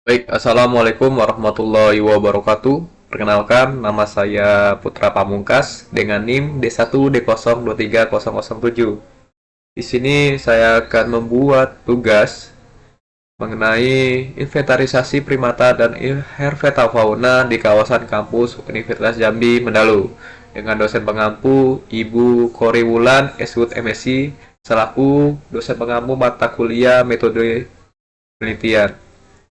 Baik, Assalamualaikum warahmatullahi wabarakatuh. Perkenalkan, nama saya Putra Pamungkas dengan NIM D1D0230007. Di sini saya akan membuat tugas mengenai inventarisasi primata dan herpeta fauna di kawasan kampus Universitas Jambi Mendalu dengan dosen pengampu Ibu Kori Wulan, SUT MSc, selaku dosen pengampu mata kuliah metode penelitian.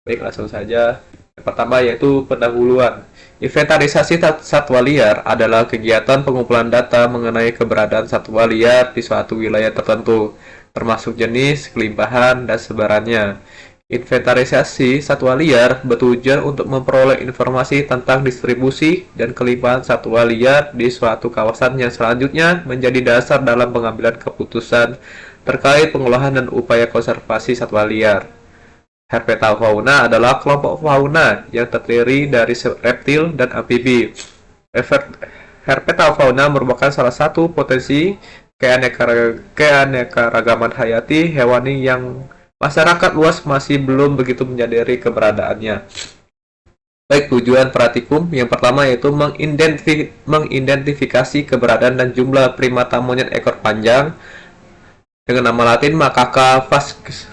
Baik, langsung saja. Yang pertama yaitu pendahuluan. Inventarisasi satwa liar adalah kegiatan pengumpulan data mengenai keberadaan satwa liar di suatu wilayah tertentu, termasuk jenis, kelimpahan, dan sebarannya. Inventarisasi satwa liar bertujuan untuk memperoleh informasi tentang distribusi dan kelimpahan satwa liar di suatu kawasan yang selanjutnya menjadi dasar dalam pengambilan keputusan terkait pengolahan dan upaya konservasi satwa liar. Herpeta fauna adalah kelompok fauna yang terdiri dari reptil dan amfibi. Herpeta fauna merupakan salah satu potensi keanekaragaman hayati hewani yang masyarakat luas masih belum begitu menyadari keberadaannya. Baik, tujuan pratikum yang pertama yaitu mengidentifikasi keberadaan dan jumlah primata monyet ekor panjang dengan nama latin Macaca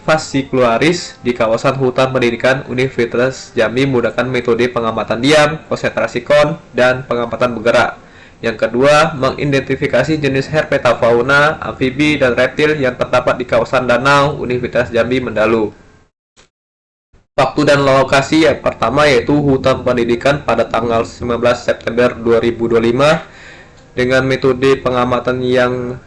fascicularis di kawasan hutan pendidikan Universitas Jambi menggunakan metode pengamatan diam, konsentrasi kon, dan pengamatan bergerak. Yang kedua, mengidentifikasi jenis herpeta fauna, amfibi, dan reptil yang terdapat di kawasan danau Universitas Jambi Mendalu. Waktu dan lokasi yang pertama yaitu hutan pendidikan pada tanggal 19 September 2025 dengan metode pengamatan yang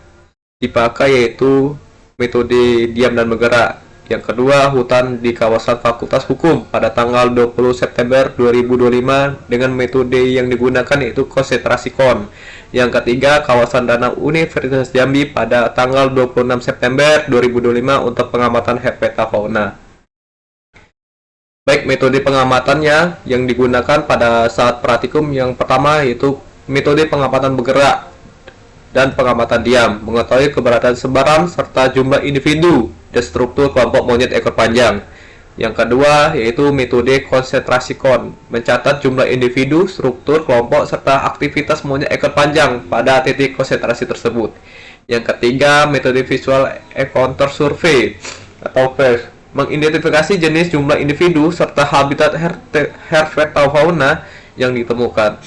dipakai yaitu metode diam dan bergerak. Yang kedua, hutan di kawasan Fakultas Hukum pada tanggal 20 September 2025 dengan metode yang digunakan yaitu konsentrasi kon. Yang ketiga, kawasan danau Universitas Jambi pada tanggal 26 September 2025 untuk pengamatan herpeta fauna. Baik, metode pengamatannya yang digunakan pada saat praktikum yang pertama yaitu metode pengamatan bergerak dan pengamatan diam, mengetahui keberadaan sebaran serta jumlah individu dan struktur kelompok monyet ekor panjang. Yang kedua yaitu metode konsentrasi kon, mencatat jumlah individu, struktur kelompok serta aktivitas monyet ekor panjang pada titik konsentrasi tersebut. Yang ketiga metode visual encounter survey atau VES, mengidentifikasi jenis, jumlah individu serta habitat herpeta fauna yang ditemukan.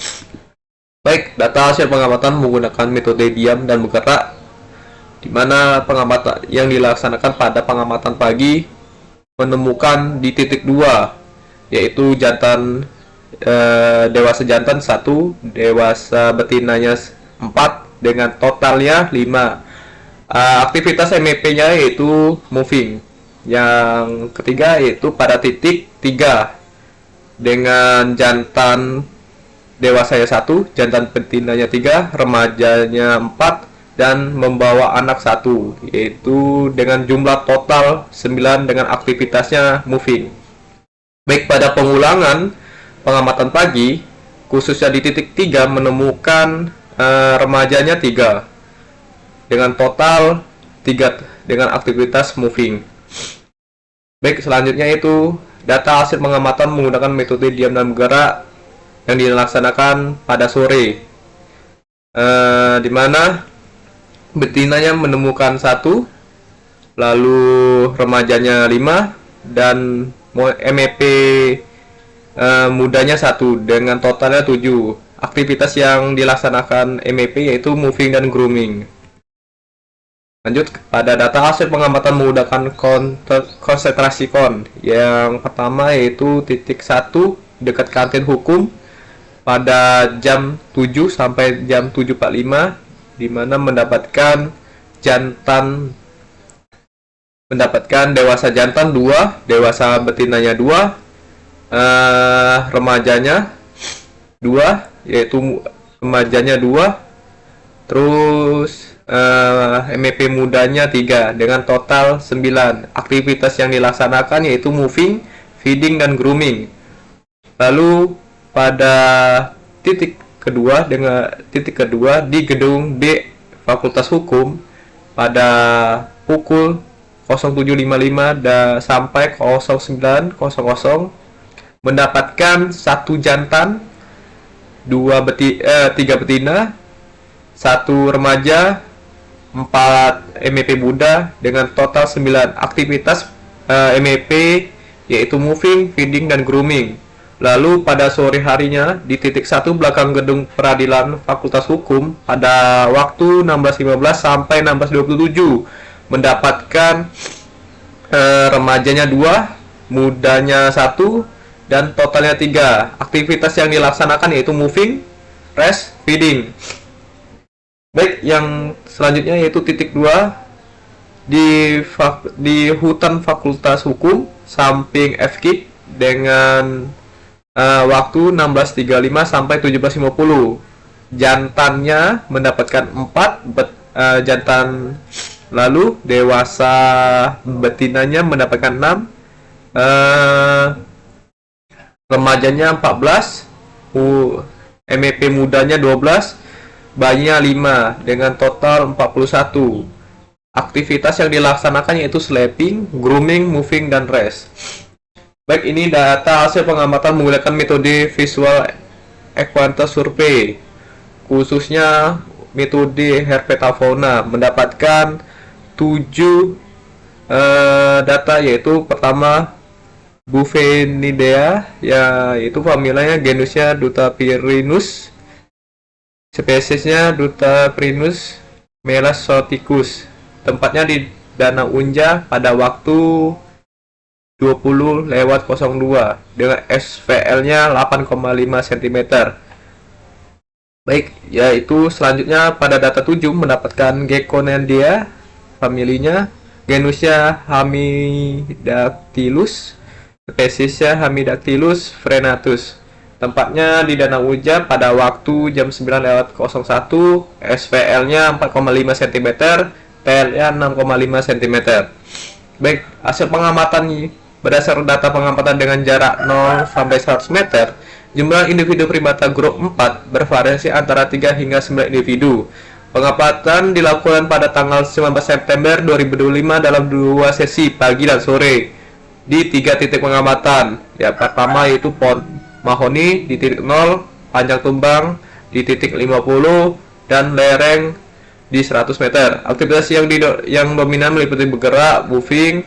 Baik, data hasil pengamatan menggunakan metode diam dan bergerak, di mana pengamatan yang dilaksanakan pada pengamatan pagi menemukan di titik 2, yaitu jantan dewasa jantan 1, dewasa betinanya 4, dengan totalnya 5. Aktivitas MEP-nya yaitu moving. Yang ketiga yaitu pada titik 3 dengan jantan dewasanya 1, jantan betinanya 3, remajanya 4, dan membawa anak 1, yaitu dengan jumlah total 9 dengan aktivitasnya moving. Baik, pada pengulangan pengamatan pagi, khususnya di titik 3 menemukan remajanya 3 dengan total 3 dengan aktivitas moving. Baik, selanjutnya itu data hasil pengamatan menggunakan metode diam dan bergerak yang dilaksanakan pada sore, di mana betinanya menemukan 1, lalu remajanya 5, dan MEP mudanya 1 dengan totalnya 7. Aktivitas yang dilaksanakan MEP yaitu moving dan grooming. Lanjut pada data hasil pengamatan menggunakan konsentrasi kon. Yang pertama yaitu titik 1 dekat kantin hukum pada jam 7 sampai jam 7.45, di mana mendapatkan dewasa jantan 2, dewasa betinanya 2, remajanya 2, yaitu remajanya 2, terus MEP mudanya 3 dengan total 9. Aktivitas yang dilaksanakan yaitu moving, feeding, dan grooming. Lalu pada titik kedua di gedung D Fakultas Hukum pada pukul 07.55 sampai 09.00 mendapatkan 1 jantan, 3 betina, 1 remaja, 4 MEP muda dengan total 9 aktivitas MEP, yaitu moving, feeding, dan grooming. Lalu pada sore harinya di titik 1 belakang gedung peradilan Fakultas Hukum pada waktu 16.15 sampai 16.27 mendapatkan remajanya 2, mudanya 1, dan totalnya 3. Aktivitas yang dilaksanakan yaitu moving, rest, feeding. Baik, yang selanjutnya yaitu titik 2 di hutan Fakultas Hukum samping FKIP dengan waktu 16.35 sampai 17.50. Jantannya mendapatkan 4 jantan, lalu dewasa betinanya mendapatkan 6, remajanya 14, MEP mudanya 12, bayinya 5 dengan total 41. Aktivitas yang dilaksanakan yaitu sleeping, grooming, moving, dan rest. Baik, ini data hasil pengamatan menggunakan metode visual equator survey, khususnya metode herpetofauna, mendapatkan 7 data, yaitu pertama Bufenidea, yaitu familianya genusnya Dutaprinus, spesiesnya Dutaprinus melasoticus. Tempatnya di Danau Unja pada waktu 20:02 dengan SVL-nya 8,5 cm. Baik, yaitu selanjutnya pada data 7 mendapatkan Geconendia, familinya genusnya Hamidactylus, spesiesnya Hamidactylus frenatus. Tempatnya di Danau Unja pada waktu jam 9:01, SVL-nya 4,5 cm, TL-nya 6,5 cm. Baik, hasil pengamatan berdasarkan data pengamatan dengan jarak 0 sampai 100 meter, jumlah individu primata grup 4 bervariasi antara 3 hingga 9 individu. Pengamatan dilakukan pada tanggal 19 September 2025 dalam 2 sesi pagi dan sore di 3 titik pengamatan. Yang pertama yaitu pohon mahoni di titik 0, panjang tumbang di titik 50, dan lereng di 100 meter. Aktivitas yang dominan meliputi bergerak, moving,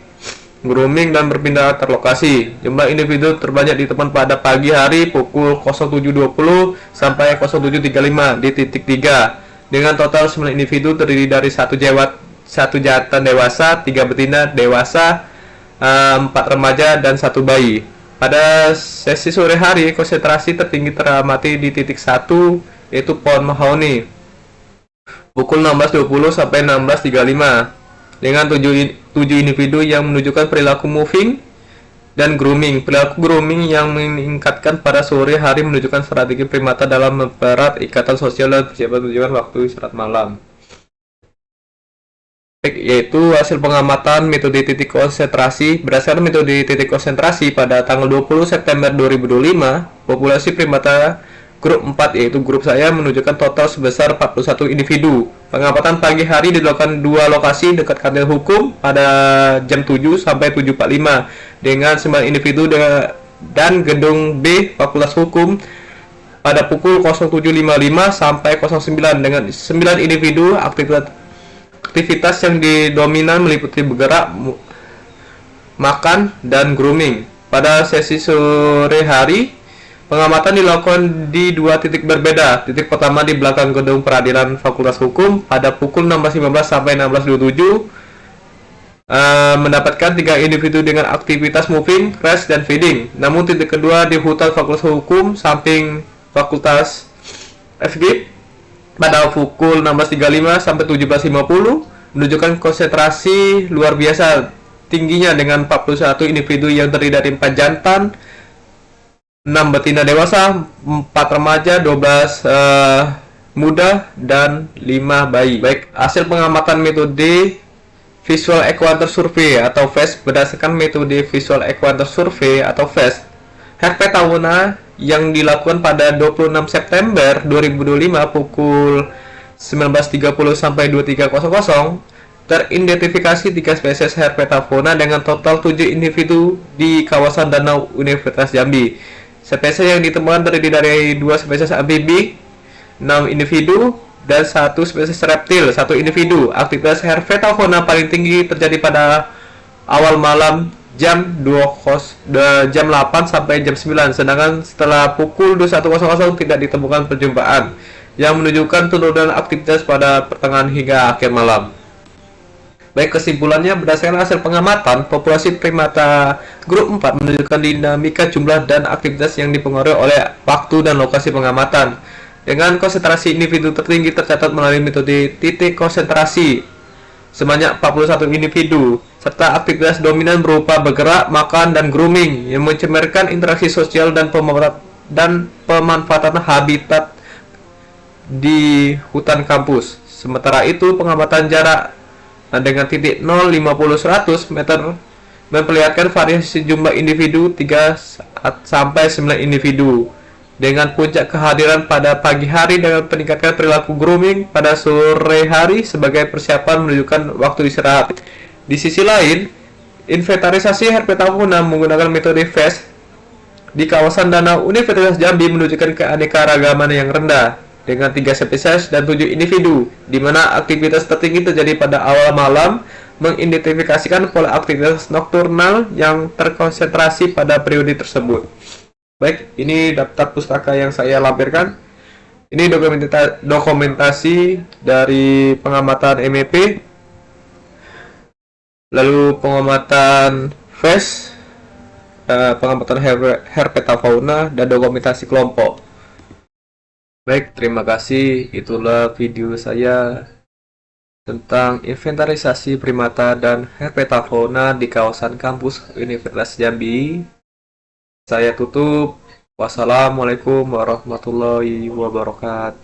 grooming, dan berpindah antar lokasi. Jumlah individu terbanyak ditemukan pada pagi hari pukul 07.20 sampai 07.35 di titik 3 dengan total 9 individu terdiri dari 1 jantan dewasa, 3 betina dewasa, 4 remaja, dan 1 bayi. Pada sesi sore hari, konsentrasi tertinggi teramati di titik 1 yaitu pohon mahoni pukul 16.20 sampai 16.35 dengan 7 individu yang menunjukkan perilaku moving dan grooming. Perilaku grooming yang meningkatkan pada sore hari menunjukkan strategi primata dalam mempererat ikatan sosial dan persiapan tujuan waktu istirahat malam. Yaitu hasil pengamatan metode titik konsentrasi. Berdasarkan metode titik konsentrasi pada tanggal 20 September 2025, populasi primata grup 4 yaitu grup saya menunjukkan total sebesar 41 individu. Pengamatan pagi hari dilakukan 2 lokasi dekat kantor hukum pada jam 7 sampai 7.45 dengan 9 individu dan gedung B Fakultas Hukum pada pukul 07.55 sampai 09 dengan 9 individu. Aktivitas yang didominan meliputi bergerak, makan, dan grooming. Pada sesi sore hari, pengamatan dilakukan di 2 titik berbeda. Titik pertama di belakang gedung peradilan Fakultas Hukum pada pukul 16.15 sampai 16.27 mendapatkan 3 individu dengan aktivitas moving, rest, dan feeding. Namun titik kedua di hutan Fakultas Hukum samping Fakultas FGIP pada pukul 16.35 sampai 17.50 menunjukkan konsentrasi luar biasa tingginya dengan 41 individu yang terdiri dari 4 jantan, 6 betina dewasa, 4 remaja, 12 muda, dan 5 bayi. Baik, hasil pengamatan metode Visual Equator Survey atau VES berdasarkan metode Visual Equator Survey atau VES herpetofauna yang dilakukan pada 26 September 2025 pukul 19.30 sampai 23.00 Teridentifikasi 3 spesies herpetofauna dengan total 7 individu di kawasan danau Universitas Jambi. Spesies yang ditemukan terdiri dari 2 spesies amfibi, 6 individu, dan 1 spesies reptil, 1 individu. Aktivitas herpetofauna paling tinggi terjadi pada awal malam jam 8 sampai jam 9, sedangkan setelah pukul 21.00 tidak ditemukan perjumpaan, yang menunjukkan penurunan aktivitas pada pertengahan hingga akhir malam. Baik, kesimpulannya berdasarkan hasil pengamatan, populasi primata grup 4 menunjukkan dinamika jumlah dan aktivitas yang dipengaruhi oleh waktu dan lokasi pengamatan. Dengan konsentrasi individu tertinggi tercatat melalui metode titik konsentrasi sebanyak 41 individu, serta aktivitas dominan berupa bergerak, makan, dan grooming yang mencerminkan interaksi sosial dan pemanfaatan habitat di hutan kampus. Sementara itu, pengamatan jarak dengan titik 0, 50, 100 meter memperlihatkan variasi jumlah individu 3 sampai 9 individu, dengan puncak kehadiran pada pagi hari dengan peningkatan perilaku grooming pada sore hari sebagai persiapan menunjukkan waktu istirahat. Di sisi lain, inventarisasi herpetofauna menggunakan metode FAST di kawasan danau Universitas Jambi menunjukkan keanekaragaman yang rendah dengan 3 spesies dan 7 individu, di mana aktivitas tertinggi terjadi pada awal malam, mengidentifikasikan pola aktivitas nokturnal yang terkonsentrasi pada periode tersebut. Baik, ini daftar pustaka yang saya lampirkan. Ini dokumentasi dari pengamatan MEP, lalu pengamatan FAST, pengamatan herpetofauna, dan dokumentasi kelompok. Baik, terima kasih. Itulah video saya tentang inventarisasi primata dan herpetofauna di kawasan kampus Universitas Jambi. Saya tutup. Wassalamualaikum warahmatullahi wabarakatuh.